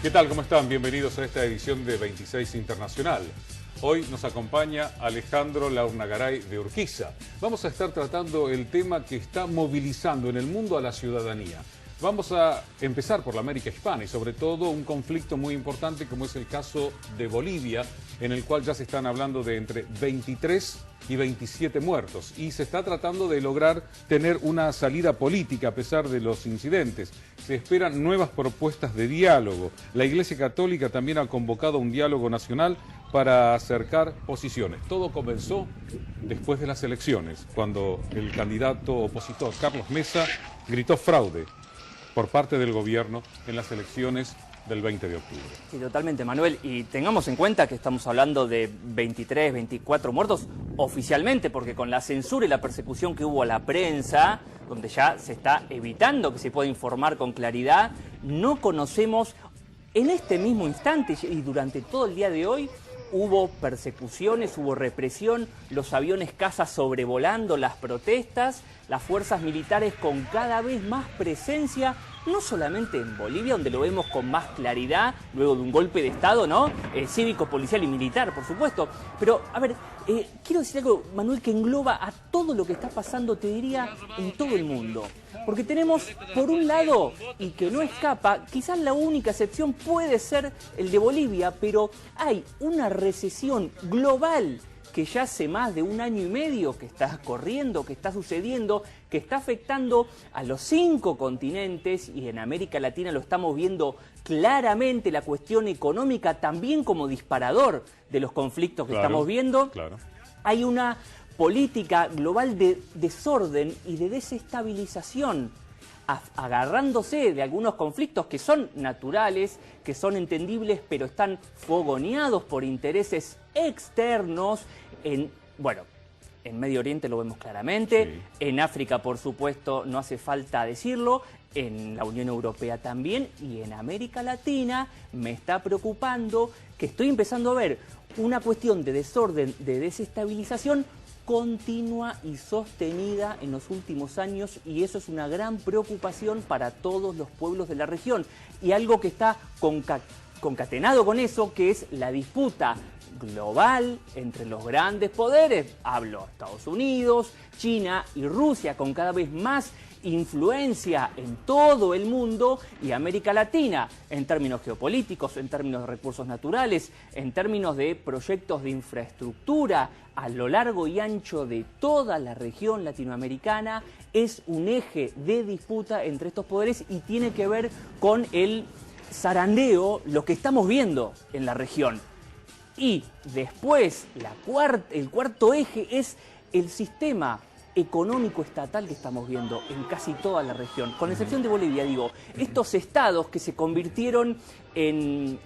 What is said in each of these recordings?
¿Qué tal? ¿Cómo están? Bienvenidos a esta edición de 26 Internacional. Hoy nos acompaña Alejandro Laurnagaray de Urquiza. Vamos a estar tratando el tema que está movilizando en el mundo a la ciudadanía. Vamos a empezar por la América Hispana y sobre todo un conflicto muy importante como es el caso de Bolivia, en el cual ya se están hablando de entre 23 y 27 muertos y se está tratando de lograr tener una salida política a pesar de los incidentes. Se esperan nuevas propuestas de diálogo. La Iglesia Católica también ha convocado un diálogo nacional para acercar posiciones. Todo comenzó después de las elecciones, cuando el candidato opositor Carlos Mesa gritó fraude por parte del gobierno en las elecciones del 20 de octubre. Sí, totalmente, Manuel. Y tengamos en cuenta que estamos hablando de 23, 24 muertos oficialmente, porque con la censura y la persecución que hubo a la prensa, donde ya se está evitando que se pueda informar con claridad, no conocemos en este mismo instante y durante todo el día de hoy. Hubo persecuciones, hubo represión, los aviones caza sobrevolando las protestas, las fuerzas militares con cada vez más presencia, no solamente en Bolivia, donde lo vemos con más claridad, luego de un golpe de Estado, ¿no? Cívico, policial y militar, por supuesto. Pero, a ver, quiero decir algo, Manuel, que engloba a todo lo que está pasando, te diría, en todo el mundo. Porque tenemos, por un lado, y que no escapa, quizás la única excepción puede ser el de Bolivia, pero hay una recesión global que ya hace más de un año y medio que está corriendo, que está sucediendo, que está afectando a los 5 continentes y en América Latina lo estamos viendo claramente, la cuestión económica también como disparador de los conflictos que estamos viendo. Claro. Hay una política global de desorden y de desestabilización, agarrándose de algunos conflictos que son naturales, que son entendibles, pero están fogoneados por intereses externos. En Medio Oriente lo vemos claramente, sí. En África, por supuesto, no hace falta decirlo, en la Unión Europea también, y en América Latina me está preocupando que estoy empezando a ver una cuestión de desorden, de desestabilización continua y sostenida en los últimos años, y eso es una gran preocupación para todos los pueblos de la región. Y algo que está concatenado con eso, que es la disputa global entre los grandes poderes, hablo Estados Unidos, China y Rusia, con cada vez más influencia en todo el mundo, y América Latina en términos geopolíticos, en términos de recursos naturales, en términos de proyectos de infraestructura a lo largo y ancho de toda la región latinoamericana, es un eje de disputa entre estos poderes y tiene que ver con el zarandeo, lo que estamos viendo en la región. Y después, el cuarto eje es el sistema económico estatal que estamos viendo en casi toda la región, con excepción de Bolivia, digo, estos estados que se convirtieron en,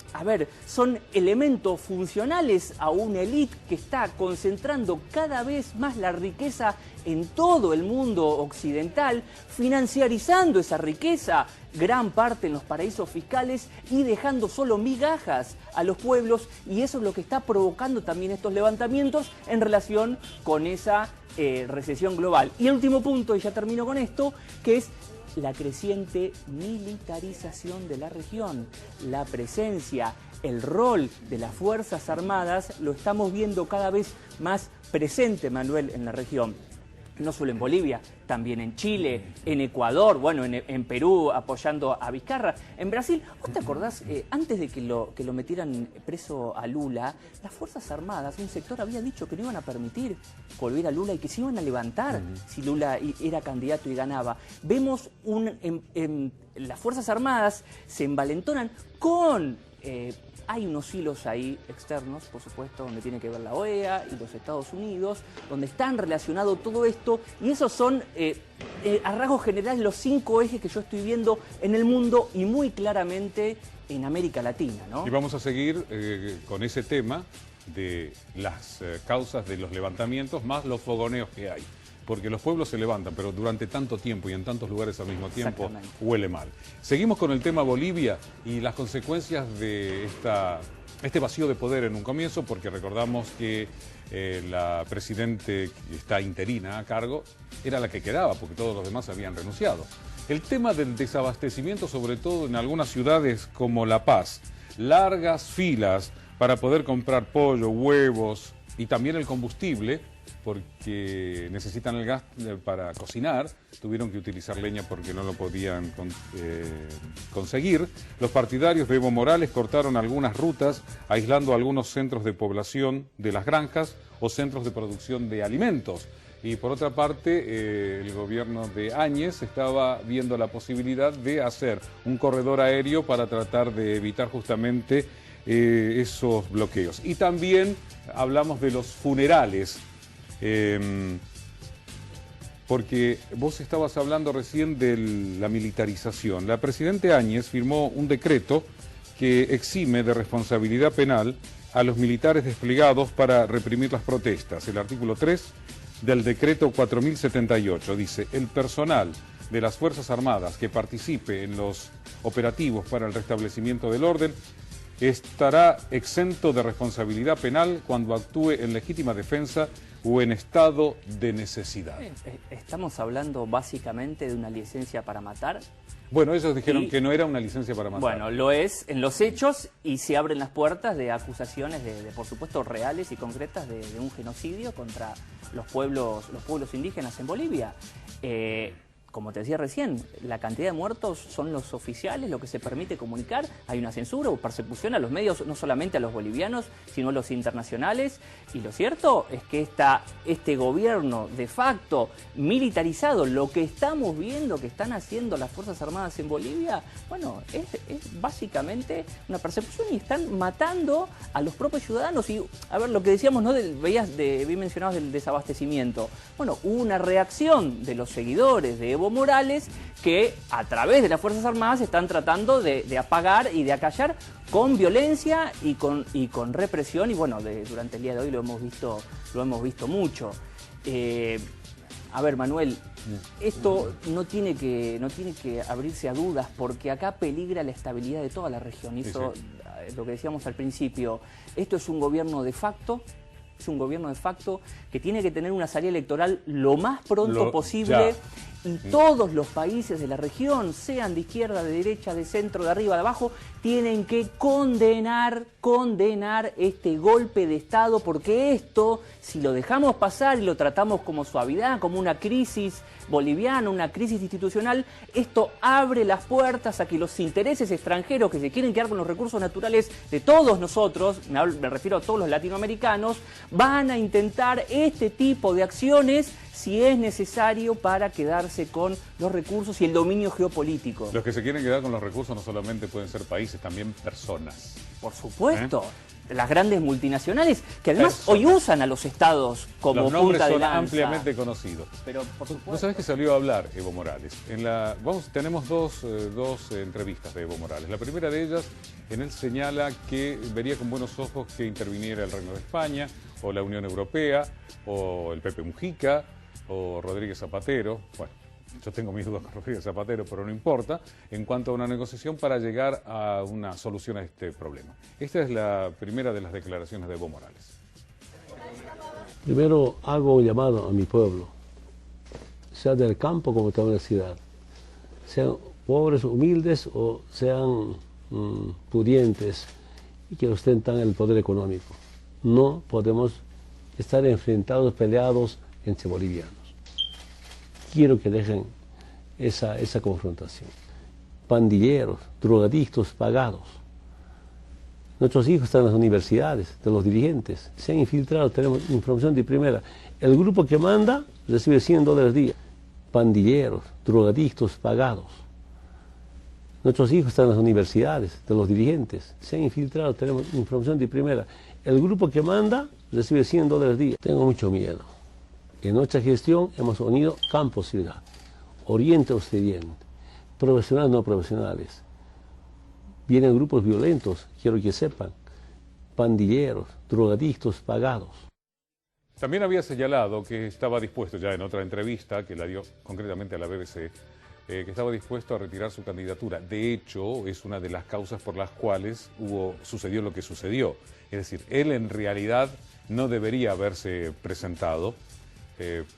son elementos funcionales a una élite que está concentrando cada vez más la riqueza en todo el mundo occidental, financiarizando esa riqueza, gran parte en los paraísos fiscales y dejando solo migajas a los pueblos, y eso es lo que está provocando también estos levantamientos en relación con esa recesión global. Y el último punto, y ya termino con esto, que es la creciente militarización de la región, la presencia, el rol de las Fuerzas Armadas, lo estamos viendo cada vez más presente, Manuel, en la región. No solo en Bolivia, también en Chile, en Ecuador, bueno, en Perú apoyando a Vizcarra. En Brasil, ¿vos te acordás? Antes de que lo metieran preso a Lula, las Fuerzas Armadas, un sector había dicho que no iban a permitir volver a Lula y que se iban a levantar si Lula era candidato y ganaba. Vemos las Fuerzas Armadas se envalentonan con... hay unos hilos ahí externos, por supuesto, donde tiene que ver la OEA y los Estados Unidos, donde están relacionado todo esto, y esos son, a rasgos generales, los 5 ejes que yo estoy viendo en el mundo y muy claramente en América Latina, ¿no? Y vamos a seguir con ese tema de las causas de los levantamientos, más los fogoneos que hay. Porque los pueblos se levantan, pero durante tanto tiempo y en tantos lugares al mismo tiempo huele mal. Seguimos con el tema Bolivia y las consecuencias de este vacío de poder en un comienzo, porque recordamos que la presidente que está interina a cargo era la que quedaba, porque todos los demás habían renunciado. El tema del desabastecimiento, sobre todo en algunas ciudades como La Paz, largas filas para poder comprar pollo, huevos y también el combustible, porque necesitan el gas para cocinar, tuvieron que utilizar leña porque no lo podían conseguir. Los partidarios de Evo Morales cortaron algunas rutas, aislando algunos centros de población de las granjas o centros de producción de alimentos. Y por otra parte, el gobierno de Áñez estaba viendo la posibilidad de hacer un corredor aéreo para tratar de evitar justamente esos bloqueos. Y también hablamos de los funerales, porque vos estabas hablando recién de la militarización. La presidenta Áñez firmó un decreto que exime de responsabilidad penal a los militares desplegados para reprimir las protestas. El artículo 3 del decreto 4078 dice: el personal de las Fuerzas Armadas que participe en los operativos para el restablecimiento del orden estará exento de responsabilidad penal cuando actúe en legítima defensa o en estado de necesidad. Estamos hablando básicamente de una licencia para matar. Bueno, ellos dijeron que no era una licencia para matar. Bueno, lo es en los hechos y se abren las puertas de acusaciones de por supuesto, reales y concretas de un genocidio contra los pueblos indígenas en Bolivia. Como te decía recién, la cantidad de muertos son los oficiales, lo que se permite comunicar. Hay una censura o persecución a los medios, no solamente a los bolivianos, sino a los internacionales. Y lo cierto es que este gobierno de facto militarizado, lo que estamos viendo que están haciendo las Fuerzas Armadas en Bolivia, bueno, es básicamente una persecución y están matando a los propios ciudadanos. Y a ver, lo que decíamos, ¿no? Bien mencionados del desabastecimiento. Bueno, hubo una reacción de los seguidores de Evo Morales que a través de las Fuerzas Armadas están tratando de apagar y de acallar con violencia y con represión, y bueno, durante el día de hoy lo hemos visto mucho. A ver, Manuel, esto no tiene que abrirse a dudas, porque acá peligra la estabilidad de toda la región. Y eso, lo que decíamos al principio, esto es un gobierno de facto. Es un gobierno de facto que tiene que tener una salida electoral lo más pronto posible. Y todos los países de la región, sean de izquierda, de derecha, de centro, de arriba, de abajo, tienen que condenar este golpe de Estado, porque esto, si lo dejamos pasar y lo tratamos como suavidad, como una crisis boliviana, una crisis institucional, esto abre las puertas a que los intereses extranjeros que se quieren quedar con los recursos naturales de todos nosotros, me refiero a todos los latinoamericanos, van a intentar este tipo de acciones si es necesario para quedarse con los recursos y el dominio geopolítico. Los que se quieren quedar con los recursos no solamente pueden ser países, también personas. Por supuesto. Las grandes multinacionales, que además hoy usan a los estados como punta de lanza. Los nombres son ampliamente conocidos. Pero, por supuesto. ¿Vos sabés que salió a hablar Evo Morales? Tenemos dos entrevistas de Evo Morales. La primera de ellas, él señala que vería con buenos ojos que interviniera el Reino de España, o la Unión Europea, o el Pepe Mujica, o Rodríguez Zapatero. Bueno, yo tengo mis dudas con Rodríguez Zapatero, pero no importa, en cuanto a una negociación para llegar a una solución a este problema. Esta es la primera de las declaraciones de Evo Morales. Primero hago un llamado a mi pueblo, sea del campo como de la ciudad, sean pobres, humildes o sean pudientes y que ostentan el poder económico. No podemos estar enfrentados, peleados entre bolivianos. Quiero que dejen esa confrontación. Pandilleros, drogadictos pagados. Nuestros hijos están en las universidades, de los dirigentes. Se han infiltrado, tenemos información de primera. El grupo que manda recibe $100 al día. Pandilleros, drogadictos pagados. Nuestros hijos están en las universidades, de los dirigentes. Se han infiltrado, tenemos información de primera. El grupo que manda recibe $100 al día. Tengo mucho miedo. En nuestra gestión hemos unido campo-ciudad, oriente-occidente, profesionales no profesionales. Vienen grupos violentos, quiero que sepan, pandilleros, drogadictos pagados. También había señalado que estaba dispuesto, ya en otra entrevista que la dio concretamente a la BBC, que estaba dispuesto a retirar su candidatura. De hecho, es una de las causas por las cuales sucedió lo que sucedió. Es decir, él en realidad no debería haberse presentado,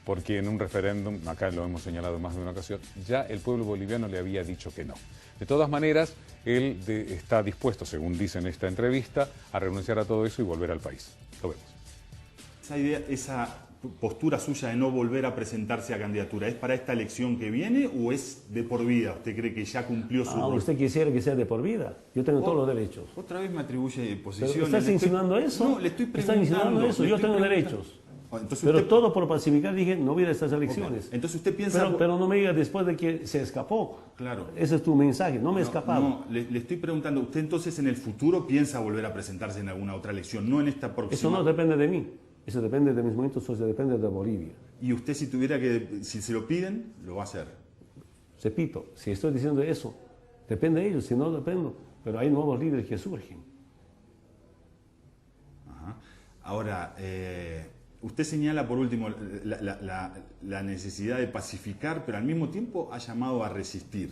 porque en un referéndum, acá lo hemos señalado en más de una ocasión, ya el pueblo boliviano le había dicho que no. De todas maneras, él está dispuesto, según dice en esta entrevista, a renunciar a todo eso y volver al país. Lo vemos. Esa idea, esa postura suya de no volver a presentarse a candidatura, ¿es para esta elección que viene o es de por vida? ¿Usted cree que ya cumplió su rol? Usted quisiera que sea de por vida. Yo tengo todos los derechos. Otra vez me atribuye posiciones. ¿Estás insinuando eso? No, le estoy preguntando. ¿Estás insinuando eso? Yo tengo derechos. Entonces pero usted... todo por pacificar dije, no voy a estas elecciones. Okay. Entonces usted piensa... Pero no me diga después de que se escapó. Claro. Ese es tu mensaje, no me he escapado. No, le estoy preguntando, ¿usted entonces en el futuro piensa volver a presentarse en alguna otra elección? No en esta próxima. Eso no depende de mí. Eso depende de mis movimientos sociales, depende de Bolivia. ¿Y usted si tuviera que, si se lo piden, lo va a hacer? Repito, si estoy diciendo eso, depende de ellos, si no dependo. Pero hay nuevos líderes que surgen. Ajá. Ahora, usted señala por último la necesidad de pacificar, pero al mismo tiempo ha llamado a resistir.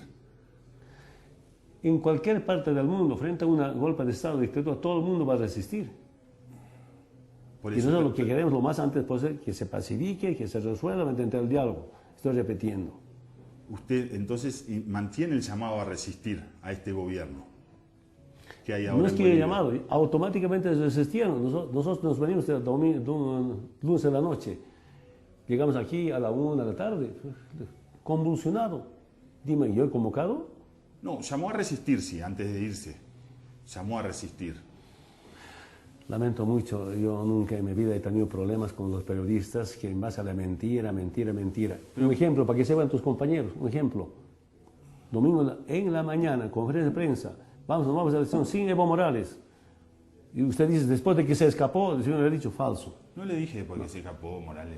En cualquier parte del mundo, frente a un golpe de Estado dictadura, todo el mundo va a resistir. Por y eso, nosotros lo que queremos lo más antes posible que se pacifique, que se resuelva mediante el diálogo. Estoy repitiendo. Usted entonces mantiene el llamado a resistir a este gobierno que hay ahora. No es que haya llamado, automáticamente resistieron. Nosotros nos venimos de lunes de la noche. Llegamos aquí a la 1 de la tarde, convulsionado. Dime, ¿yo he convocado? No, llamó a resistir, sí, antes de irse. Llamó a resistir. Lamento mucho, yo nunca en mi vida he tenido problemas con los periodistas que en base a la mentira. Un ejemplo, para que sepan tus compañeros, un ejemplo. Domingo en la mañana, conferencia de prensa, vamos a la elección sin Evo Morales. Y usted dice, después de que se escapó, el señor le ha dicho falso. No le dije porque se escapó Morales.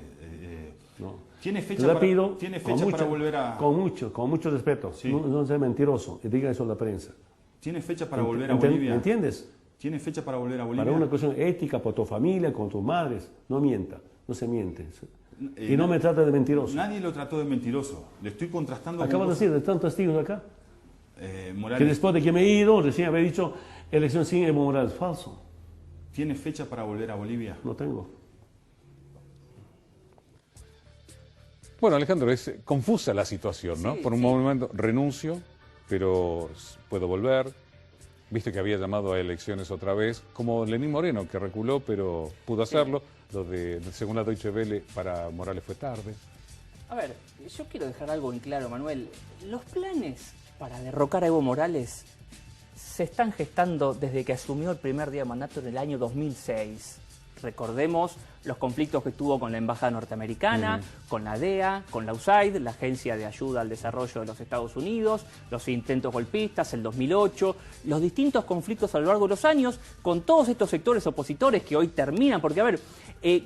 No. ¿Tiene fecha, para volver a...? Con mucho respeto, sí. No sea mentiroso, y diga eso a la prensa. ¿Tiene fecha para volver a Bolivia? ¿Me entiendes? ¿Tiene fecha para volver a Bolivia? Para una cuestión ética, por tu familia, con tus madres. No mienta, no se miente. Y no me trata de mentiroso. Nadie lo trató de mentiroso. Le estoy contrastando... Acabo de decir, de tantos testigos acá. Morales, que después de que me he ido, recién había dicho, elección sin Evo Morales. Falso. ¿Tiene fecha para volver a Bolivia? No tengo. Bueno, Alejandro, es confusa la situación, ¿no? Sí, Por un momento renuncio, pero puedo volver. Viste que había llamado a elecciones otra vez, como Lenín Moreno, que reculó, pero pudo hacerlo. Lo de, según la Deutsche Welle, para Morales fue tarde. A ver, yo quiero dejar algo en claro, Manuel. Los planes para derrocar a Evo Morales se están gestando desde que asumió el primer día de mandato en el año 2006. Recordemos los conflictos que tuvo con la Embajada Norteamericana, con la DEA, con la USAID, la Agencia de Ayuda al Desarrollo de los Estados Unidos, los intentos golpistas, el 2008, los distintos conflictos a lo largo de los años, con todos estos sectores opositores que hoy terminan, porque a ver,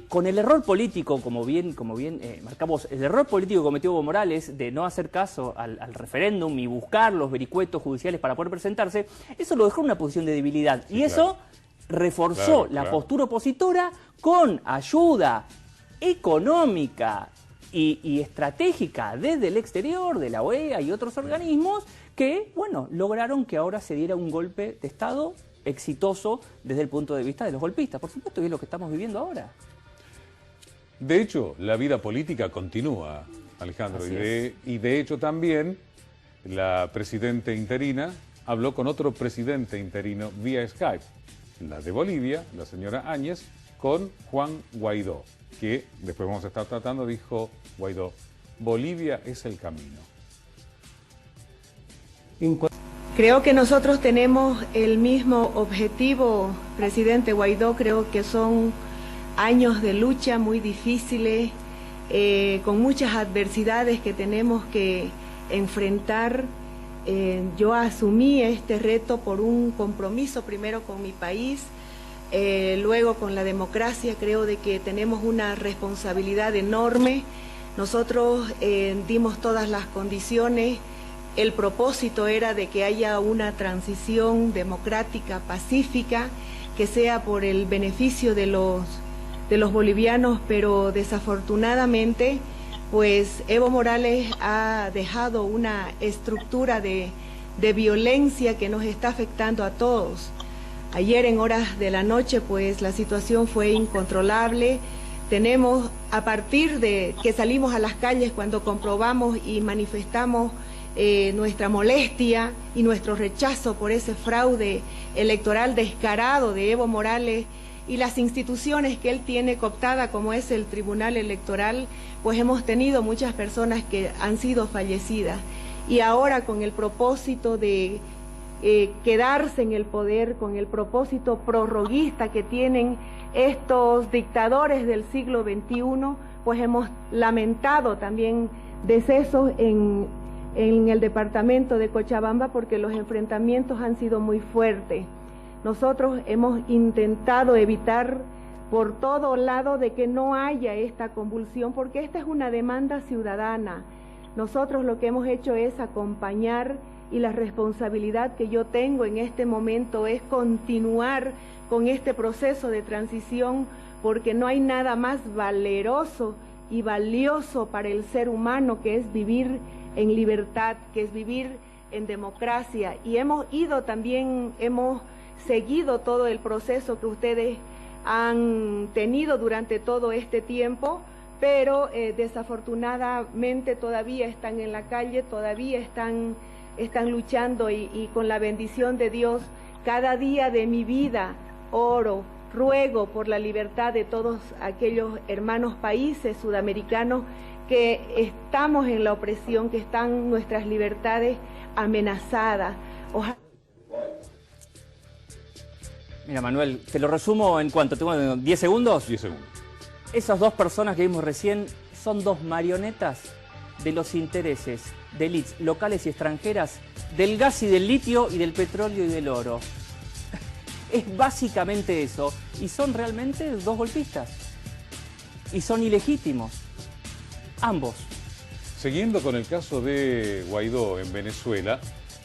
con el error político, como bien marcamos, el error político que cometió Evo Morales de no hacer caso al referéndum y buscar los vericuetos judiciales para poder presentarse, eso lo dejó en una posición de debilidad. Sí, y eso reforzó la postura opositora con ayuda económica y estratégica desde el exterior, de la OEA y otros organismos que, bueno, lograron que ahora se diera un golpe de Estado exitoso desde el punto de vista de los golpistas. Por supuesto que es lo que estamos viviendo ahora. De hecho, la vida política continúa, Alejandro, y de hecho también la presidenta interina habló con otro presidente interino vía Skype, la de Bolivia, la señora Áñez, con Juan Guaidó, que después vamos a estar tratando, dijo Guaidó, Bolivia es el camino. Creo que nosotros tenemos el mismo objetivo, presidente Guaidó. Creo que son años de lucha muy difíciles, con muchas adversidades que tenemos que enfrentar. Yo asumí este reto por un compromiso primero con mi país, luego con la democracia. Creo de que tenemos una responsabilidad enorme. Nosotros dimos todas las condiciones. El propósito era de que haya una transición democrática, pacífica, que sea por el beneficio de los bolivianos, pero desafortunadamente, pues Evo Morales ha dejado una estructura de violencia que nos está afectando a todos. Ayer en horas de la noche, pues la situación fue incontrolable. tenemos, a partir de que salimos a las calles cuando comprobamos y manifestamos nuestra molestia y nuestro rechazo por ese fraude electoral descarado de Evo Morales y las instituciones que él tiene cooptada, como es el Tribunal Electoral, pues hemos tenido muchas personas que han sido fallecidas. Y ahora, con el propósito de quedarse en el poder, con el propósito prorroguista que tienen estos dictadores del siglo XXI, pues hemos lamentado también decesos en el departamento de Cochabamba, porque los enfrentamientos han sido muy fuertes. Nosotros hemos intentado evitar por todo lado de que no haya esta convulsión, porque esta es una demanda ciudadana. Nosotros lo que hemos hecho es acompañar, y la responsabilidad que yo tengo en este momento es continuar con este proceso de transición, porque no hay nada más valeroso y valioso para el ser humano que es vivir en libertad, que es vivir en democracia. Y hemos seguido todo el proceso que ustedes han tenido durante todo este tiempo, pero desafortunadamente todavía están en la calle, todavía están luchando, y con la bendición de Dios, cada día de mi vida oro, ruego por la libertad de todos aquellos hermanos países sudamericanos que estamos en la opresión, que están nuestras libertades amenazadas. Ojalá. Mira, Manuel, te lo resumo en cuánto, tengo 10 segundos. 10 segundos. Esas dos personas que vimos recién son dos marionetas de los intereses de élites locales y extranjeras, del gas y del litio y del petróleo y del oro. Es básicamente eso, y son realmente dos golpistas, y son ilegítimos, ambos. Siguiendo con el caso de Guaidó en Venezuela,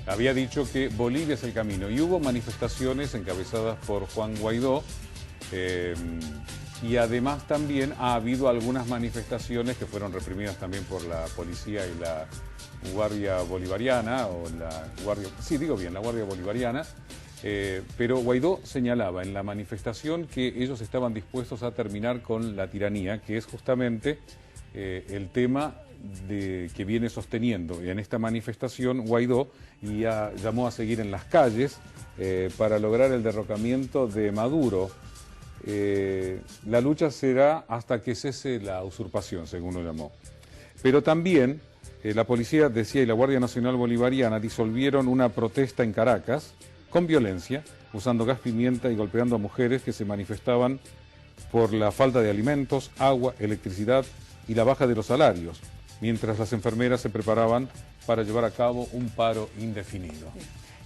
había dicho que Bolivia es el camino, y hubo manifestaciones encabezadas por Juan Guaidó, y además también ha habido algunas manifestaciones que fueron reprimidas también por la policía y la Guardia Bolivariana, o la Guardia, sí, digo bien, la Guardia Bolivariana, pero Guaidó señalaba en la manifestación que ellos estaban dispuestos a terminar con la tiranía, que es justamente el tema que viene sosteniendo. Y en esta manifestación Guaidó llamó a seguir en las calles para lograr el derrocamiento de Maduro. La lucha será hasta que cese la usurpación, según lo llamó. Pero también la policía, decía, y la Guardia Nacional Bolivariana disolvieron una protesta en Caracas con violencia, usando gas pimienta y golpeando a mujeres que se manifestaban por la falta de alimentos, agua, electricidad y la baja de los salarios, mientras las enfermeras se preparaban para llevar a cabo un paro indefinido.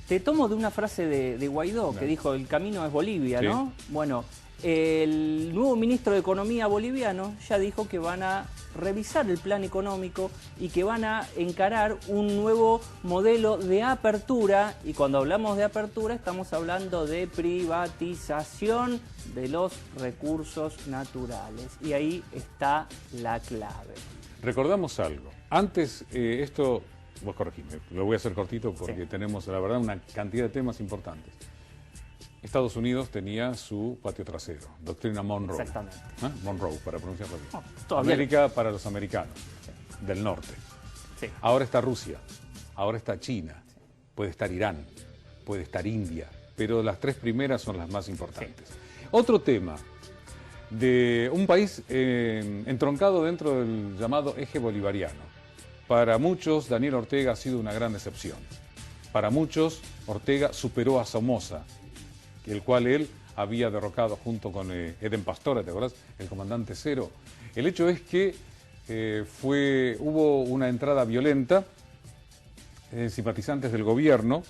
Te tomo de una frase de Guaidó, que dijo: el camino es Bolivia, ¿no? Sí. Bueno, el nuevo ministro de Economía boliviano ya dijo que van a revisar el plan económico y que van a encarar un nuevo modelo de apertura, y cuando hablamos de apertura estamos hablando de privatización de los recursos naturales, y ahí está la clave. Recordamos algo, antes esto, vos corregime, lo voy a hacer cortito porque tenemos la verdad una cantidad de temas importantes. Estados Unidos tenía su patio trasero, doctrina Monroe. Exactamente. Monroe, para pronunciarlo bien. No, América para los americanos, del norte. Sí. Ahora está Rusia, ahora está China, puede estar Irán, puede estar India, pero las tres primeras son las más importantes. Sí. Otro tema de un país entroncado dentro del llamado eje bolivariano. Para muchos, Daniel Ortega ha sido una gran decepción. Para muchos, Ortega superó a Somoza, el cual él había derrocado junto con Eden Pastora, ¿te acordás? El comandante Cero. El hecho es que hubo una entrada violenta, simpatizantes del gobierno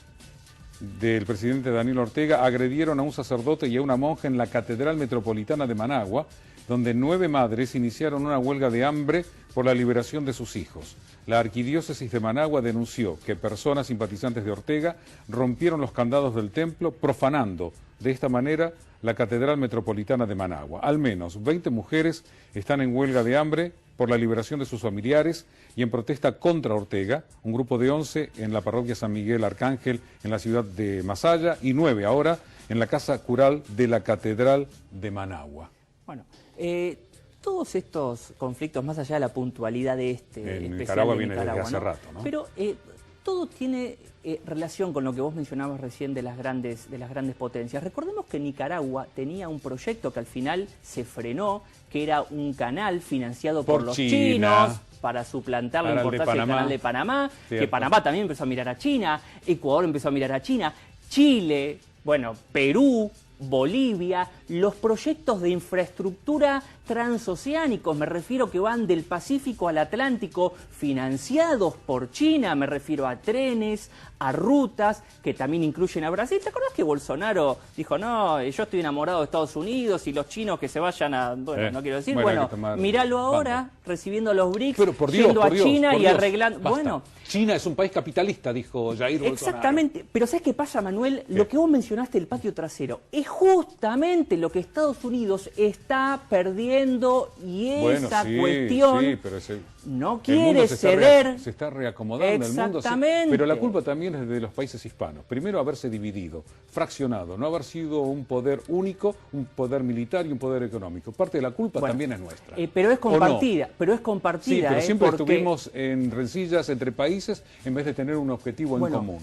del presidente Daniel Ortega agredieron a un sacerdote y a una monja en la Catedral Metropolitana de Managua, donde 9 madres iniciaron una huelga de hambre por la liberación de sus hijos. La arquidiócesis de Managua denunció que personas simpatizantes de Ortega rompieron los candados del templo, profanando de esta manera la Catedral Metropolitana de Managua. Al menos 20 mujeres están en huelga de hambre por la liberación de sus familiares y en protesta contra Ortega, un grupo de 11 en la parroquia San Miguel Arcángel en la ciudad de Masaya y 9 ahora en la casa cural de la Catedral de Managua. Bueno, todos estos conflictos, más allá de la puntualidad de este, en Nicaragua viene desde hace rato, ¿no? Pero todo tiene relación con lo que vos mencionabas recién de las grandes potencias. Recordemos que Nicaragua tenía un proyecto que al final se frenó, que era un canal financiado por los chinos para suplantar la importancia del canal de Panamá, que Panamá también empezó a mirar a China, Ecuador empezó a mirar a China, Chile, bueno, Perú, Bolivia, los proyectos de infraestructura transoceánicos, me refiero que van del Pacífico al Atlántico, financiados por China, me refiero a trenes, a rutas, que también incluyen a Brasil. ¿Te acordás que Bolsonaro dijo, no, yo estoy enamorado de Estados Unidos y los chinos que se vayan a... Bueno, no quiero decir, bueno, míralo ahora, recibiendo a los BRICS, pero por Dios, yendo a China y Dios, arreglando... basta. Bueno, China es un país capitalista, dijo Jair Bolsonaro. Exactamente, pero ¿sabes qué pasa, Manuel? Lo que vos mencionaste del patio trasero es justamente lo que Estados Unidos está perdiendo y esa cuestión pero no quiere ceder. Se está reacomodando el mundo. Pero la culpa también es de los países hispanos. Primero, haberse dividido, fraccionado, no haber sido un poder único, un poder militar y un poder económico. Parte de la culpa también es nuestra. Pero es compartida, no? pero es compartida. Sí, pero siempre porque... estuvimos en rencillas entre países en vez de tener un objetivo en común.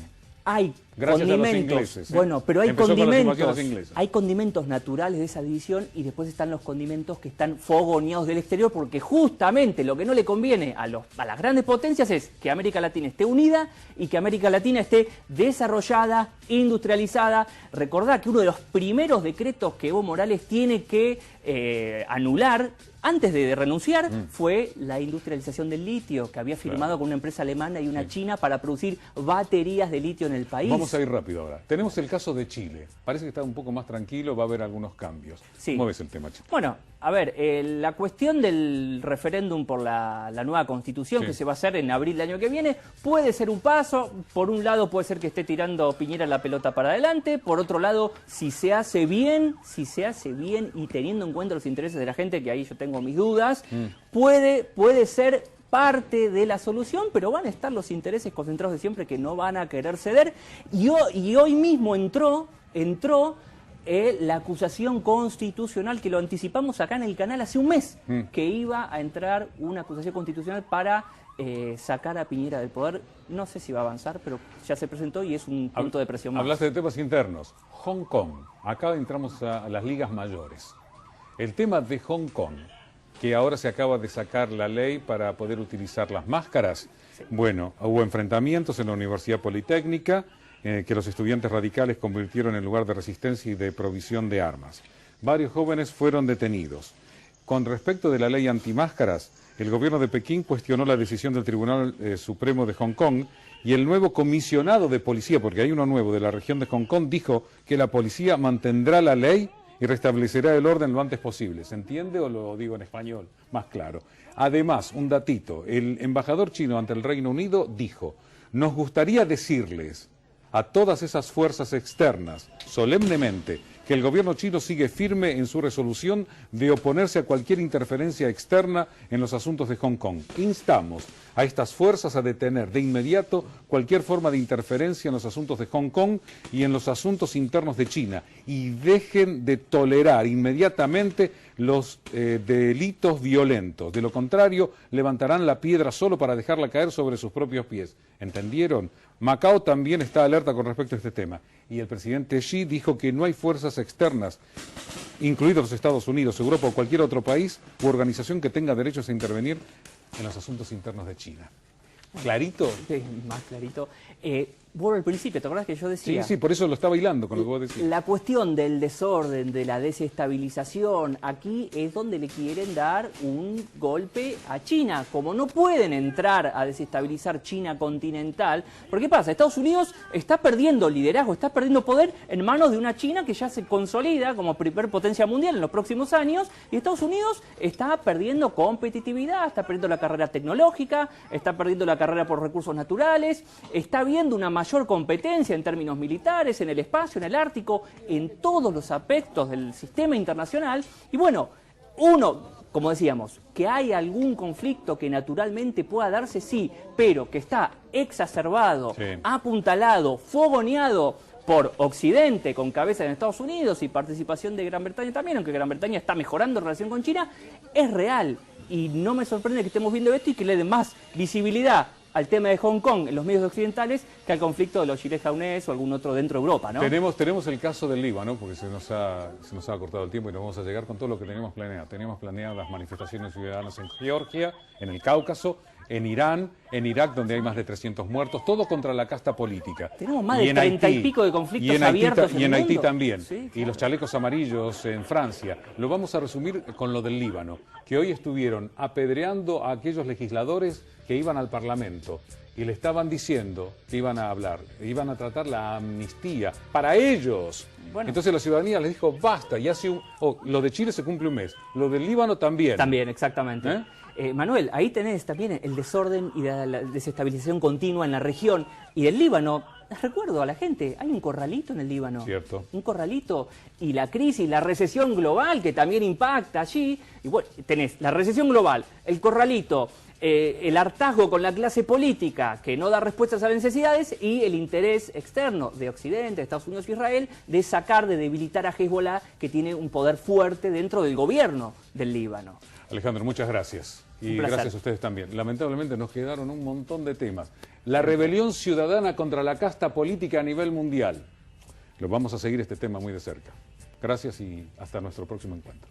Hay gracias condimentos, a los ingleses, bueno, pero hay condimentos, hay condimentos naturales de esa división y después están los condimentos que están fogoneados del exterior, porque justamente lo que no le conviene a las grandes potencias es que América Latina esté unida y que América Latina esté desarrollada, industrializada. Recordá que uno de los primeros decretos que Evo Morales tiene que anular antes de renunciar fue la industrialización del litio, que había firmado con una empresa alemana y una china para producir baterías de litio en el país. Vamos a ir rápido ahora. Tenemos el caso de Chile. Parece que está un poco más tranquilo, va a haber algunos cambios. ¿Cómo ves el tema, Chile? Bueno, a ver, la cuestión del referéndum por la nueva constitución que se va a hacer en abril del año que viene puede ser un paso. Por un lado puede ser que esté tirando Piñera la pelota para adelante. Por otro lado, si se hace bien y teniendo en cuenta los intereses de la gente, que ahí yo tengo mis dudas, puede ser parte de la solución, pero van a estar los intereses concentrados de siempre que no van a querer ceder. Y hoy mismo entró la acusación constitucional, que lo anticipamos acá en el canal hace un mes, que iba a entrar una acusación constitucional para sacar a Piñera del poder. No sé si va a avanzar, pero ya se presentó y es un punto de presión más. Hablaste de temas internos. Hong Kong. Acá entramos a las ligas mayores. El tema de Hong Kong, que ahora se acaba de sacar la ley para poder utilizar las máscaras. Bueno, hubo enfrentamientos en la Universidad Politécnica, que los estudiantes radicales convirtieron en lugar de resistencia y de provisión de armas. Varios jóvenes fueron detenidos. Con respecto de la ley antimáscaras, el gobierno de Pekín cuestionó la decisión del Tribunal Supremo de Hong Kong y el nuevo comisionado de policía, porque hay uno nuevo de la región de Hong Kong, dijo que la policía mantendrá la ley y restablecerá el orden lo antes posible. ¿Se entiende o lo digo en español más claro? Además, un datito, el embajador chino ante el Reino Unido dijo: nos gustaría decirles a todas esas fuerzas externas, solemnemente, que el gobierno chino sigue firme en su resolución de oponerse a cualquier interferencia externa en los asuntos de Hong Kong. Instamos a estas fuerzas a detener de inmediato cualquier forma de interferencia en los asuntos de Hong Kong y en los asuntos internos de China y dejen de tolerar inmediatamente los delitos violentos. De lo contrario, levantarán la piedra solo para dejarla caer sobre sus propios pies. ¿Entendieron? Macao también está alerta con respecto a este tema. Y el presidente Xi dijo que no hay fuerzas externas, incluidos los Estados Unidos, Europa o cualquier otro país u organización que tenga derechos a intervenir en los asuntos internos de China. ¿Clarito? Sí, más clarito. Vuelvo al principio, ¿te acordás que yo decía? Sí, por eso lo estaba hilando con lo que vos decís. La cuestión del desorden, de la desestabilización, aquí es donde le quieren dar un golpe a China. Como no pueden entrar a desestabilizar China continental, porque ¿qué pasa? Estados Unidos está perdiendo liderazgo, está perdiendo poder en manos de una China que ya se consolida como primer potencia mundial en los próximos años, y Estados Unidos está perdiendo competitividad, está perdiendo la carrera tecnológica, está perdiendo la carrera por recursos naturales, está viendo una mayor competencia en términos militares, en el espacio, en el Ártico, en todos los aspectos del sistema internacional. Y bueno, como decíamos, que hay algún conflicto que naturalmente pueda darse, sí, pero que está exacerbado, apuntalado, fogoneado por Occidente, con cabeza en Estados Unidos y participación de Gran Bretaña también, aunque Gran Bretaña está mejorando en relación con China, es real. Y no me sorprende que estemos viendo esto y que le den más visibilidad al tema de Hong Kong en los medios occidentales que al conflicto de los chiles jaunés o algún otro dentro de Europa, ¿no? Tenemos el caso del Líbano, porque se nos ha cortado el tiempo y nos vamos a llegar con todo lo que teníamos planeado. Teníamos planeado las manifestaciones ciudadanas en Georgia, en el Cáucaso, en Irán, en Irak, donde hay más de 300 muertos, todo contra la casta política. Tenemos más de 30 y pico de conflictos abiertos en el mundo. Y en Haití también. Sí, claro. Y los chalecos amarillos en Francia. Lo vamos a resumir con lo del Líbano, que hoy estuvieron apedreando a aquellos legisladores que iban al Parlamento y le estaban diciendo que iban a hablar, iban a tratar la amnistía para ellos. Bueno. Entonces la ciudadanía les dijo, basta, y hace lo de Chile se cumple un mes, lo del Líbano también. También, exactamente. Manuel, ahí tenés también el desorden y la desestabilización continua en la región. Y del Líbano, recuerdo a la gente, hay un corralito en el Líbano. Cierto. Un corralito. Y la crisis, la recesión global que también impacta allí. Y bueno, tenés la recesión global, el corralito, el hartazgo con la clase política que no da respuestas a las necesidades y el interés externo de Occidente, de Estados Unidos y Israel de sacar, de debilitar a Hezbollah, que tiene un poder fuerte dentro del gobierno del Líbano. Alejandro, muchas gracias. Y gracias a ustedes también. Lamentablemente nos quedaron un montón de temas. La rebelión ciudadana contra la casta política a nivel mundial. Lo vamos a seguir este tema muy de cerca. Gracias y hasta nuestro próximo encuentro.